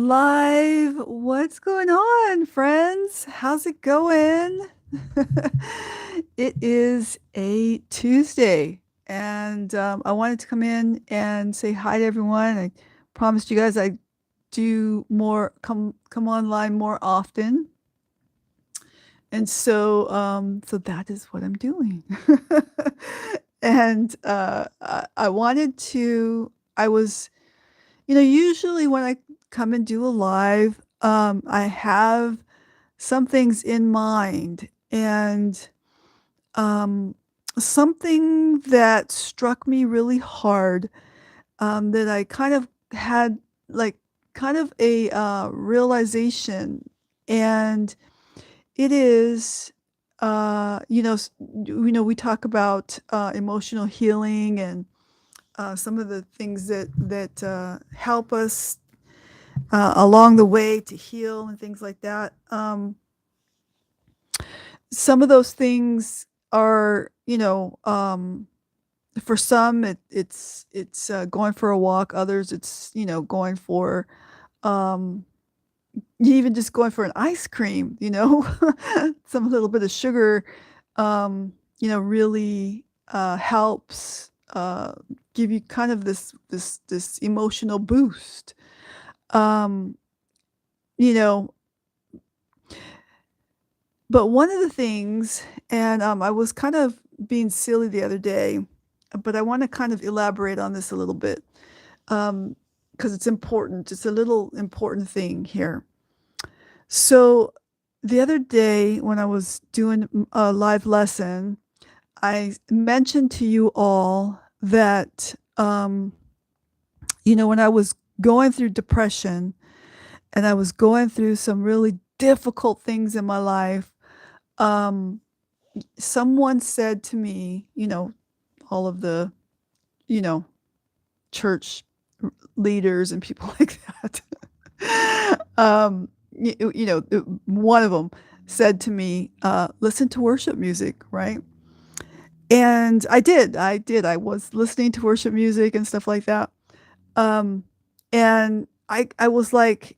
Live. What's going on, friends? How's it going? It is a Tuesday, and I wanted to come in and say hi to everyone. I promised you guys I'd do more, come online more often, and so that is what I'm doing. And I wanted to. I was usually when I come and do a live, I have some things in mind and um, something that struck me really hard, that I kind of had like kind of a realization, and it is, we talk about emotional healing and some of the things that help us along the way to heal and things like that. Some of those things are, for some it's going for a walk. Others it's going for um, even just going for an ice cream. Some little bit of sugar, really helps give you kind of this emotional boost. Um, you know, but one of the things, and I was kind of being silly the other day, but I want to kind of elaborate on this a little bit, because it's important. It's a little important thing here. So the other day when I was doing a live lesson, I mentioned to you all that, when I was going through depression and I was going through some really difficult things in my life, um, someone said to me, all of the, you know, church leaders and people like that, one of them said to me, listen to worship music, right? And I did. I was listening to worship music and stuff like that. Um, and I was like,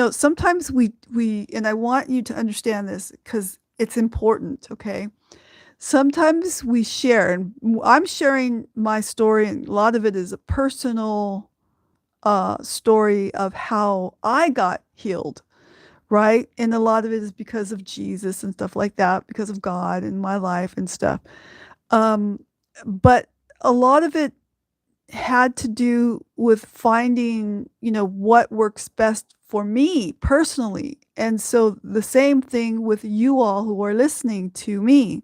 sometimes and I want you to understand this because it's important, okay? Sometimes we share, and I'm sharing my story, and a lot of it is a personal story of how I got healed, right? And a lot of it is because of Jesus and stuff like that, because of God in my life and stuff. Um, but a lot of it had to do with finding, what works best for me personally. And so the same thing with you all who are listening to me.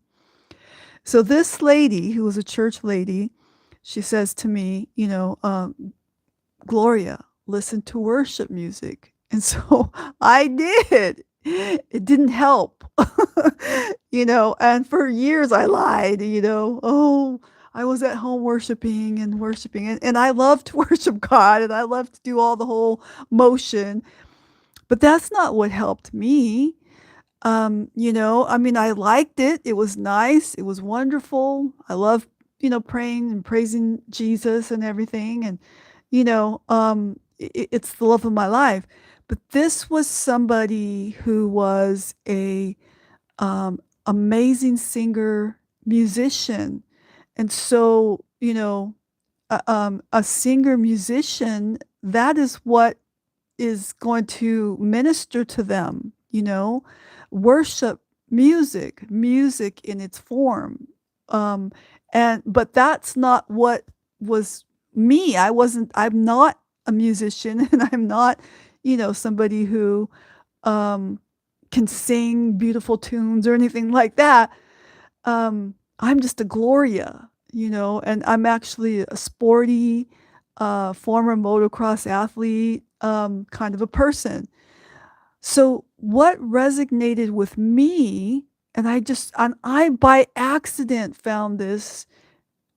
So this lady, who was a church lady, she says to me, Gloria, listen to worship music. And so I did. It didn't help. And for years I lied, oh, I was at home worshiping and worshiping. And I love to worship God and I love to do all the whole motion. But that's not what helped me. I mean, I liked it. It was nice. It was wonderful. I love, praying and praising Jesus and everything. And, it's the love of my life. But this was somebody who was a amazing singer, musician. And so, a singer musician, that is what is going to minister to them, worship music in its form. Um, but that's not what was me. I'm not a musician and I'm not, somebody who um, can sing beautiful tunes or anything like that. I'm just a Gloria, and I'm actually a sporty, former motocross athlete, kind of a person. So what resonated with me, and I by accident found this.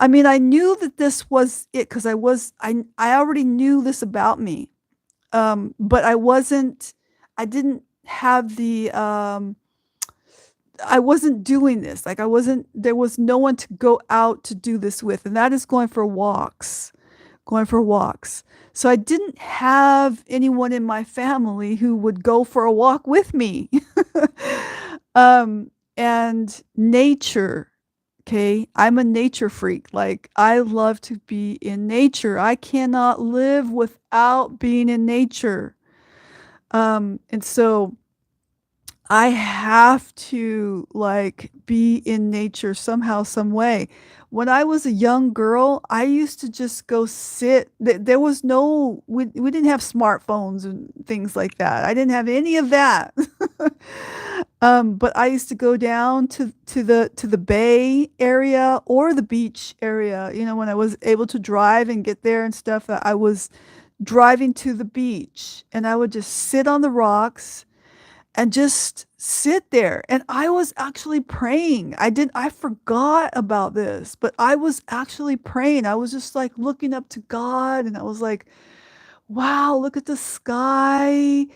I mean, I knew that this was it because I already knew this about me. But I didn't have I wasn't doing this. There was no one to go out to do this with, and that is going for walks, going for walks. So I didn't have anyone in my family who would go for a walk with me. Um, and nature, okay? I'm a nature freak. Like, I love to be in nature. I cannot live without being in nature. And so I have to, like, be in nature somehow, some way. When I was a young girl, I used to just go sit. There was no, we didn't have smartphones and things like that. I didn't have any of that. But I used to go down to the bay area or the beach area. When I was able to drive and get there and stuff, I was driving to the beach and I would just sit on the rocks and just sit there. And I was actually praying. I forgot about this, but I was actually praying. I was just like looking up to God and I was like, wow, look at the sky.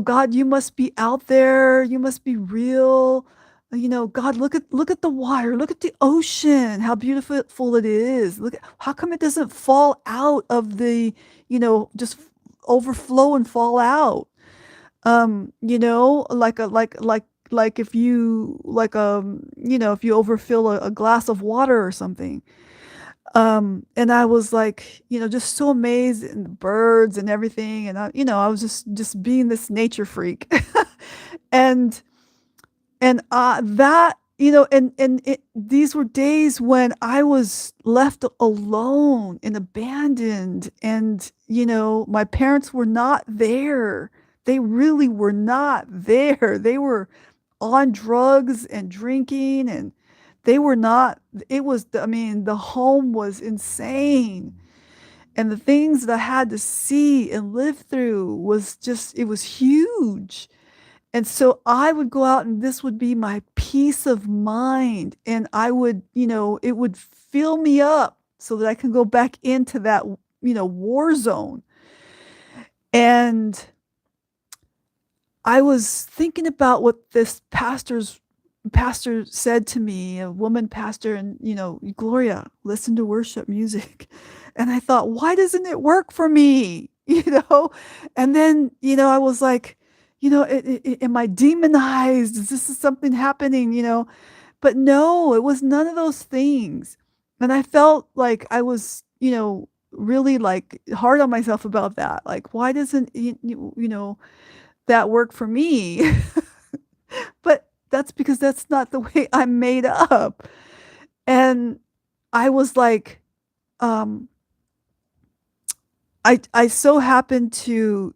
God, you must be out there. You must be real. God, look at the water. Look at the ocean. How beautiful it is. Look at how come it doesn't fall out of just overflow and fall out. Like if you if you overfill a glass of water or something. And I was like, just so amazed in the birds and everything. And I was just being this nature freak. And that, these were days when I was left alone and abandoned, and my parents were not there. They really were not there. They were on drugs and drinking, and they were not. It was, I mean, the home was insane, and the things that I had to see and live through was just, it was huge. And so I would go out and this would be my peace of mind. And I would, it would fill me up so that I can go back into that, war zone. And I was thinking about what this pastor said to me, a woman pastor, and Gloria, listen to worship music. And I thought, why doesn't it work for me? And then, I was like, am I demonized? Is this something happening? But no, it was none of those things. And I felt like I was, really like hard on myself about that. Like, why doesn't, that work for me? But that's because that's not the way I'm made up. And I was like, um, I so happened to,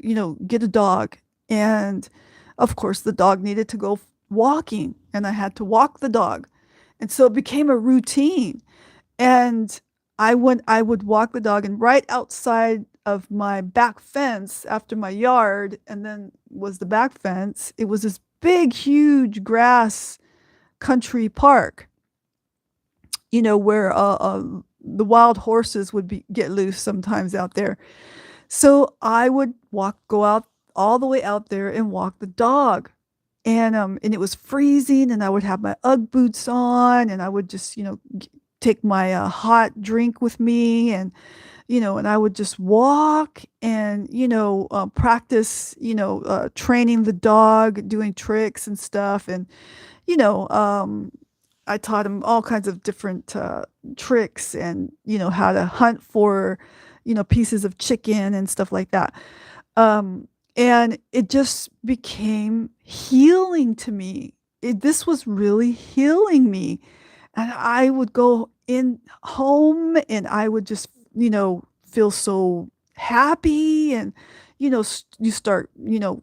get a dog. And of course, the dog needed to go walking, and I had to walk the dog. And so it became a routine. And I would walk the dog, and right outside of my back fence after my yard, and then was the back fence, it was this big, huge grass country park, where the wild horses would get loose sometimes out there. So I would go out all the way out there and walk the dog. And it was freezing, and I would have my Ugg boots on, and I would just, take my hot drink with me, and I would just walk and, practice, training the dog, doing tricks and stuff. And, you know, um, I taught him all kinds of different tricks and, how to hunt for, pieces of chicken and stuff like that. And it just became healing to me. This was really healing me. And I would go in home and I would just, feel so happy. And, you start,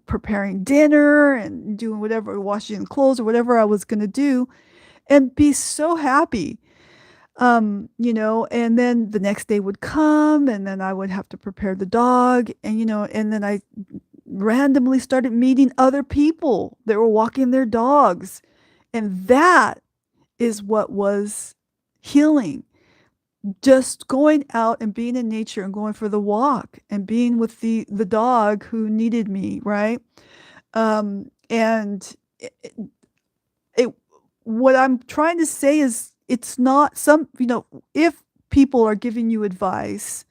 preparing dinner and doing whatever, washing clothes or whatever I was going to do, and be so happy. And then the next day would come, and then I would have to prepare the dog, and, and then I randomly started meeting other people that were walking their dogs. And that is what was healing. Just going out and being in nature and going for the walk and being with the dog who needed me, right? And it what I'm trying to say is, it's not some, if people are giving you advice,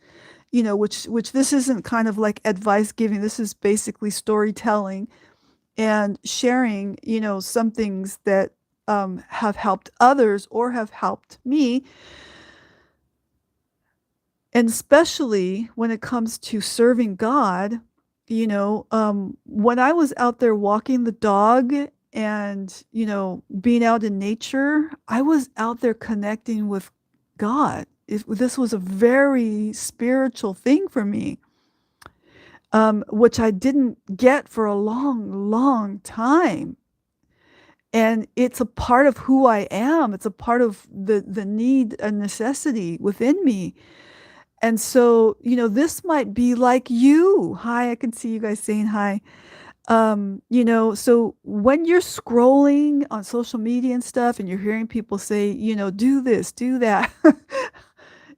which this isn't kind of like advice giving. This is basically storytelling and sharing, some things that have helped others or have helped me. And especially when it comes to serving God, when I was out there walking the dog and, being out in nature, I was out there connecting with God. This was a very spiritual thing for me, which I didn't get for a long, long time. And it's a part of who I am. It's a part of the need and necessity within me. And so, this might be like you. Hi, I can see you guys saying hi. So when you're scrolling on social media and stuff and you're hearing people say, do this, do that,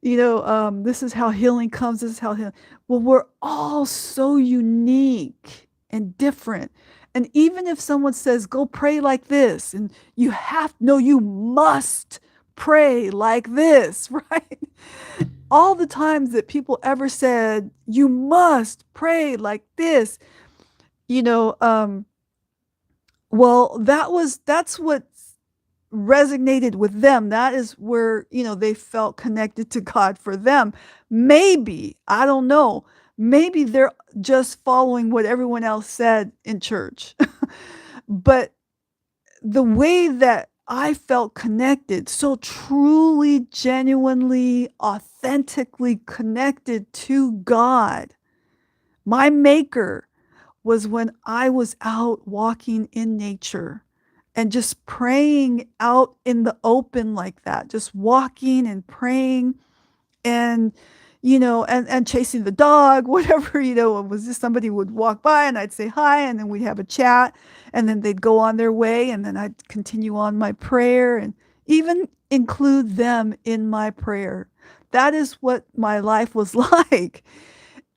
this is how healing comes, this is how healing. Well, we're all so unique and different. And even if someone says, go pray like this, and you must pray like this, right? All the times that people ever said, you must pray like this, you know, um, well, that's what resonated with them. That is where, they felt connected to God for them. Maybe, I don't know, maybe they're just following what everyone else said in church. But the way that I felt connected, so truly, genuinely, authentically connected to God, my maker, was when I was out walking in nature and just praying out in the open like that, just walking and praying and and chasing the dog, whatever, it was just somebody would walk by and I'd say hi and then we'd have a chat and then they'd go on their way and then I'd continue on my prayer and even include them in my prayer. That is what my life was like.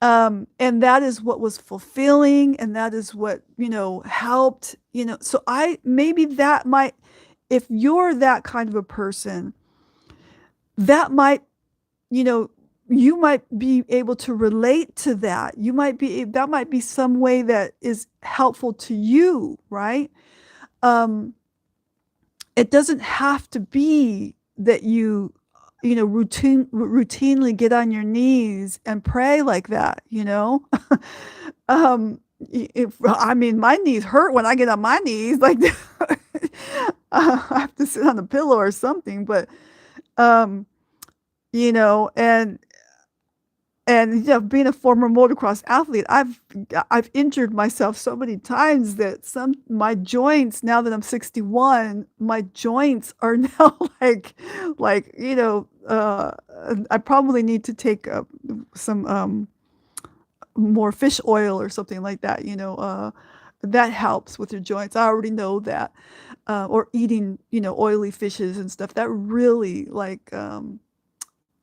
And that is what was fulfilling and that is what, helped, so maybe that might, if you're that kind of a person, that might, you know, you might be able to relate to that. That might be some way that is helpful to you, right? Um, it doesn't have to be that routinely get on your knees and pray like that. I mean, my knees hurt when I get on my knees like that. I have to sit on a pillow or something, but, um, and being a former motocross athlete, I've injured myself so many times that my joints, now that I'm 61, my joints are now I probably need to take some more fish oil or something like that. That helps with your joints. I already know that. Or eating, oily fishes and stuff that really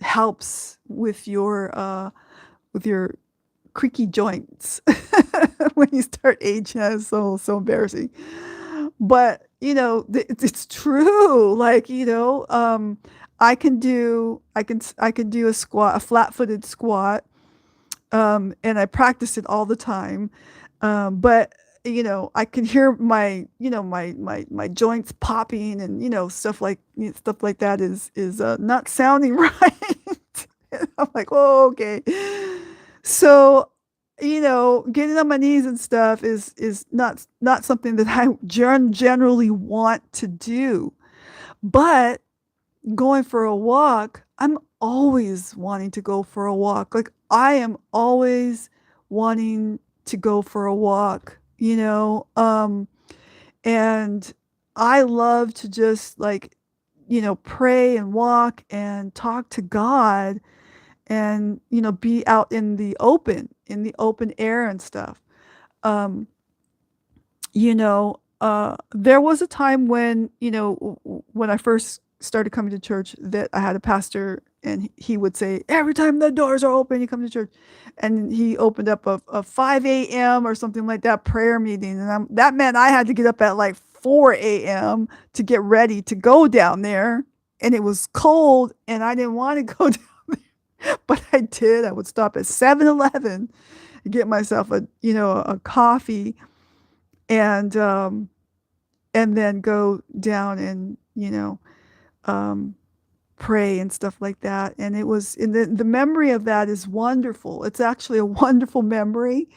helps with your creaky joints when you start aging. It's so embarrassing. But it's true. I can do a squat, a flat-footed squat, and I practice it all the time. But I can hear my joints popping and stuff like that is not sounding right. And I'm like, oh, okay. So, getting on my knees and stuff is not something that I generally want to do. But going for a walk, I'm always wanting to go for a walk. Like I am always wanting to go for a walk, and I love to just pray and walk and talk to God and, be out in the open air and stuff. Um, there was a time when, when I first started coming to church that I had a pastor and he would say, every time the doors are open, you come to church. And he opened up a 5 a.m. or something like that prayer meeting. And that meant I had to get up at like 4 a.m. to get ready to go down there. And it was cold and I didn't want to go down there. but I did. I would stop at 7-Eleven and get myself a coffee and, and then go down and, um, pray and stuff like that, and the memory of that is wonderful. It's actually a wonderful memory,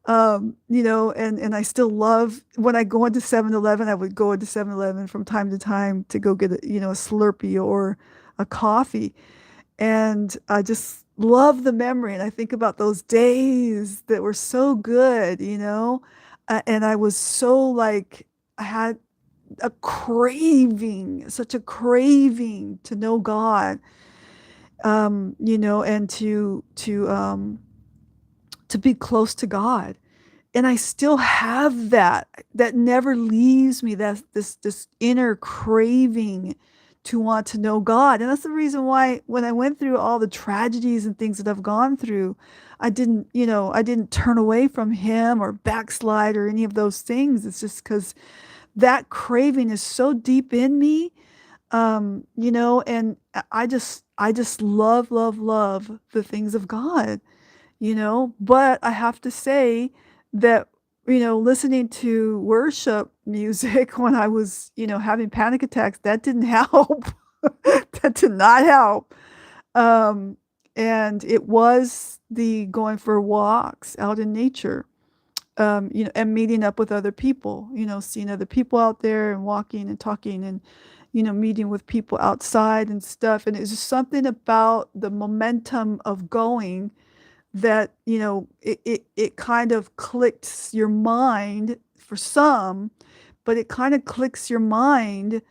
and I still love when I go into 7-Eleven, I would go into 7-Eleven from time to time to go get a Slurpee or a coffee, and I just love the memory, and I think about those days that were so good, and I was so, like I had a craving, such a craving to know God, and to be close to God. And I still have that. That never leaves me. That's this inner craving to want to know God. And that's the reason why when I went through all the tragedies and things that I've gone through, I didn't turn away from him or backslide or any of those things. It's just because that craving is so deep in me, and I just love, love, love the things of God, but I have to say that, listening to worship music when I was, having panic attacks, that didn't help. That did not help. Um, and it was the going for walks out in nature, and meeting up with other people, seeing other people out there and walking and talking and, meeting with people outside and stuff. And it's just something about the momentum of going that, it kind of clicks your mind for some, but it kind of clicks your mind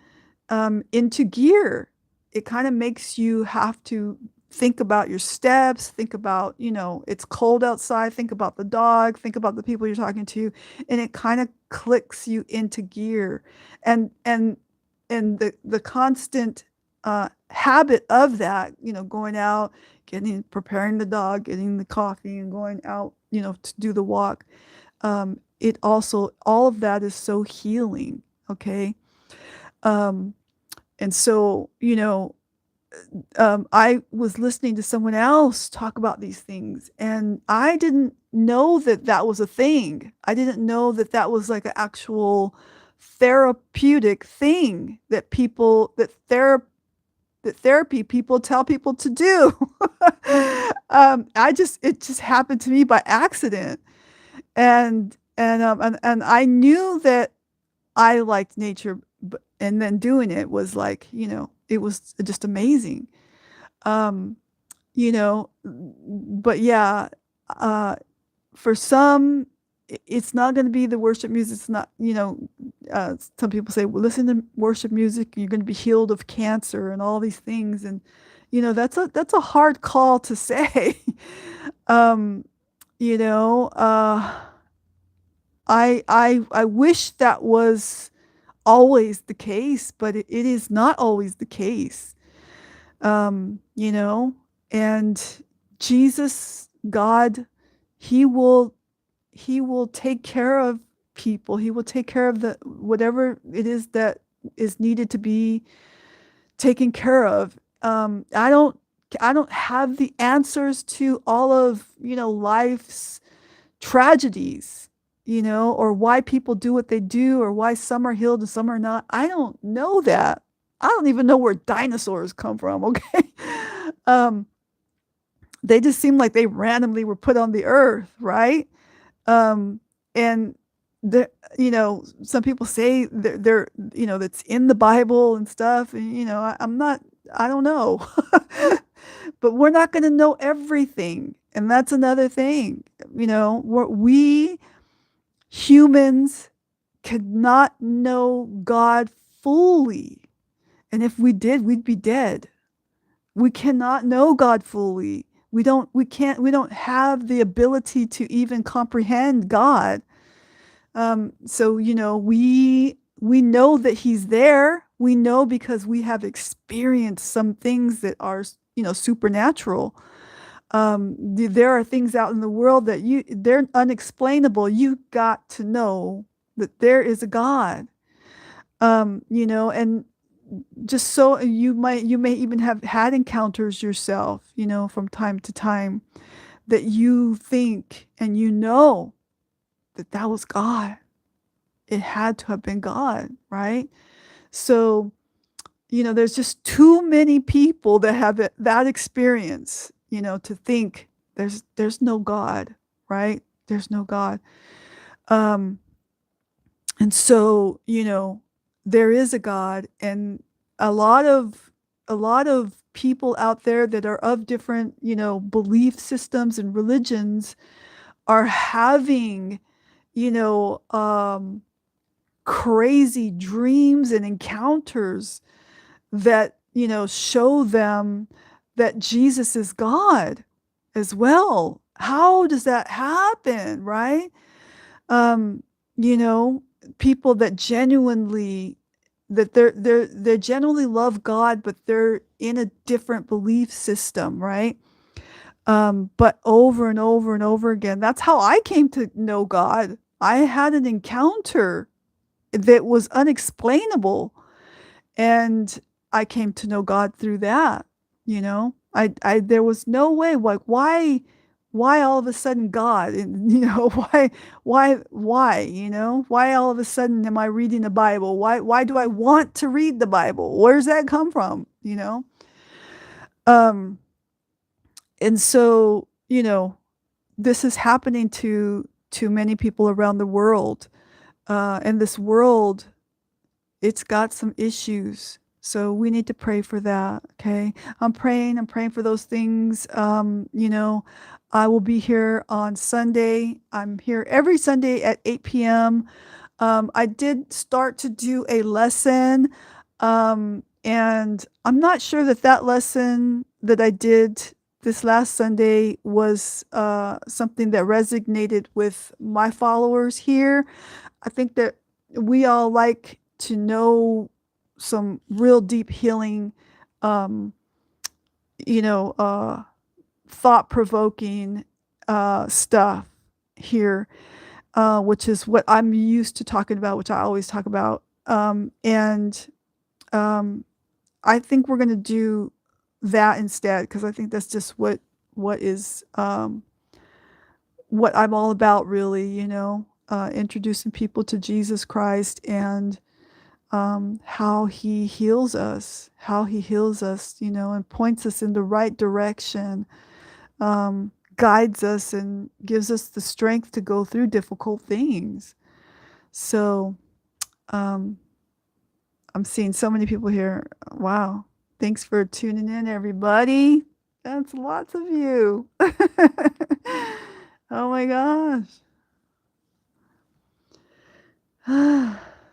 into gear. It kind of makes you have to think about your steps, think about, it's cold outside, think about the dog, think about the people you're talking to, and it kind of clicks you into gear. And the constant habit of that, going out, preparing the dog, getting the coffee and going out, to do the walk. It also, all of that is so healing. Okay. Um, and so, I was listening to someone else talk about these things, and I didn't know that that was a thing. I didn't know that that was like an actual therapeutic thing that therapy people tell people to do. It just happened to me by accident, and I knew that I liked nature, and then doing it was like, it was just amazing. Um, but yeah, uh, for some, it's not going to be the worship music. It's not, some people say, well, listen to worship music, you're going to be healed of cancer and all these things. And, that's a hard call to say. um, you know, uh, I wish that was always the case, but it is not always the case. Um, you know, and Jesus, God, he will he will take care of people. He will take care of the whatever it is that is needed to be taken care of. I don't have the answers to all of, life's tragedies, or why people do what they do, or why some are healed and some are not. I don't know that. I don't even know where dinosaurs come from, okay? um, they just seem like they randomly were put on the earth, right? Um, and the some people say they're that's in the Bible and stuff, and I'm not. I don't know, but we're not going to know everything, and that's another thing. We humans cannot know God fully, and if we did, we'd be dead. We cannot know God fully. We don't have the ability to even comprehend God. So, we know that he's there. We know because we have experienced some things that are, supernatural. There are things out in the world that they're unexplainable. You got to know that there is a God. And just so you may even have had encounters yourself, from time to time that you think and that that was God. It had to have been God, right? So, there's just too many people that have that experience, to think there's no God, right? There's no God. Um, and so, there is a God, and a lot of people out there that are of different, belief systems and religions are having, you know, um, crazy dreams and encounters that, show them that Jesus is God as well. How does that happen, right? Um, you know, people that genuinely they genuinely love God, but they're in a different belief system, right? But over and over and over again, that's how I came to know God. I had an encounter that was unexplainable, and I came to know God through that, I there was no way, like, why all of a sudden God? And, why all of a sudden am I reading the Bible? Why do I want to read the Bible? Where does that come from? Um, and so, this is happening to many people around the world. And this world, it's got some issues. So we need to pray for that. Okay. I'm praying for those things. I will be here on Sunday. I'm here every Sunday at 8 p.m. I did start to do a lesson. And I'm not sure that that lesson that I did this last Sunday was something that resonated with my followers here. I think that we all like to know some real deep healing, um, thought provoking stuff here, which is what I'm used to talking about, which I always talk about. And um, I think we're going to do that instead, because I think that's just what is what I'm all about, really. Introducing people to Jesus Christ, and how he heals us, and points us in the right direction, guides us and gives us the strength to go through difficult things. So, um, I'm seeing so many people here. Wow. Thanks for tuning in, everybody. That's lots of you. Oh my gosh.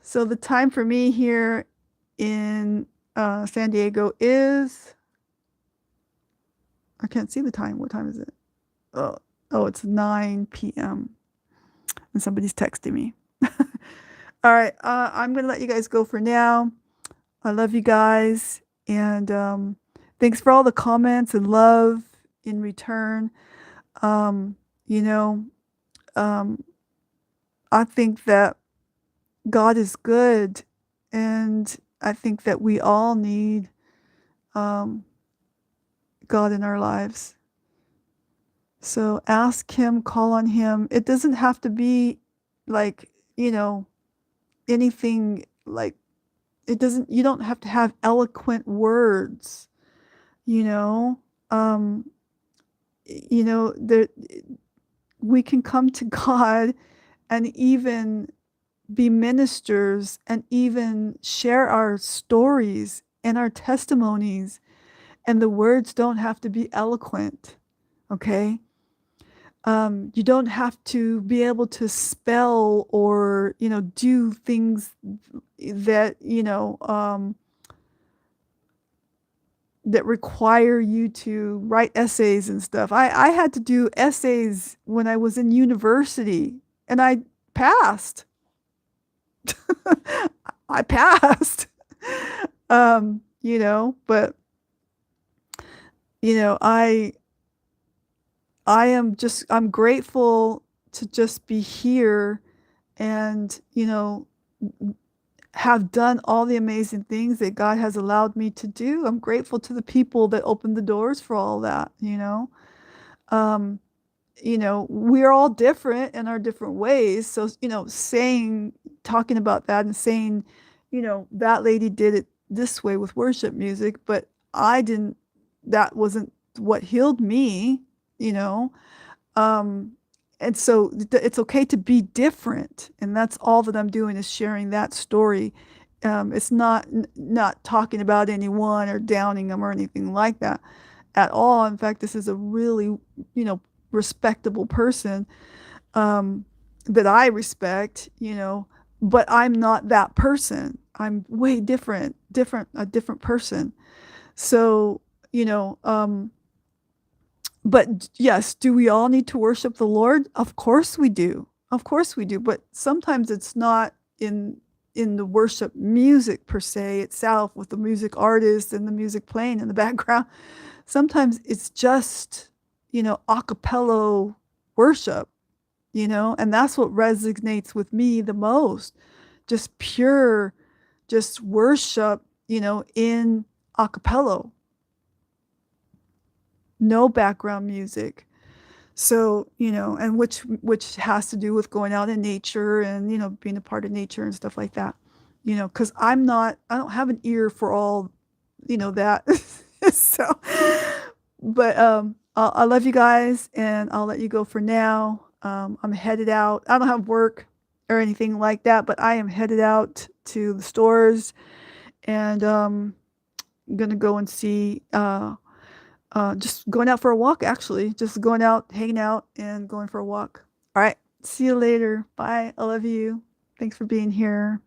So the time for me here in San Diego is, I can't see the time. What time is it? Oh, it's 9 p.m. and somebody's texting me. All right, I'm gonna let you guys go for now. I love you guys, and thanks for all the comments and love in return. Um, you know, um, I think that God is good, and I think that we all need um, God in our lives. So ask Him, call on Him. It doesn't have to be like, anything like, you don't have to have eloquent words, you know? Um, there, we can come to God and even be ministers and even share our stories and our testimonies, and the words don't have to be eloquent, okay? You don't have to be able to spell or, do things that, that require you to write essays and stuff. I had to do essays when I was in university, and I passed. I passed. But I'm grateful to just be here, and have done all the amazing things that God has allowed me to do. I'm grateful to the people that opened the doors for all that, you know? Um, we're all different in our different ways. So, talking about that and saying, that lady did it this way with worship music, but I didn't, that wasn't what healed me, you know? Um, and so it's okay to be different. And that's all that I'm doing is sharing that story. It's not talking about anyone or downing them or anything like that at all. In fact, this is a really, you know, respectable person that I respect, but I'm not that person. I'm way a different person. So, you know, but yes, do we all need to worship the Lord? Of course we do. Of course we do. But sometimes it's not in the worship music per se itself with the music artist and the music playing in the background. Sometimes it's just, a cappella worship, and that's what resonates with me the most. Just pure, just worship, in a cappella, no background music. So, and which has to do with going out in nature and, being a part of nature and stuff like that. Because I don't have an ear for all, that. So, but I love you guys and I'll let you go for now. I'm headed out. I don't have work or anything like that, but I am headed out to the stores and I'm gonna go and see just going out for a walk, actually. Just going out, hanging out, and going for a walk. All right. See you later. Bye. I love you. Thanks for being here.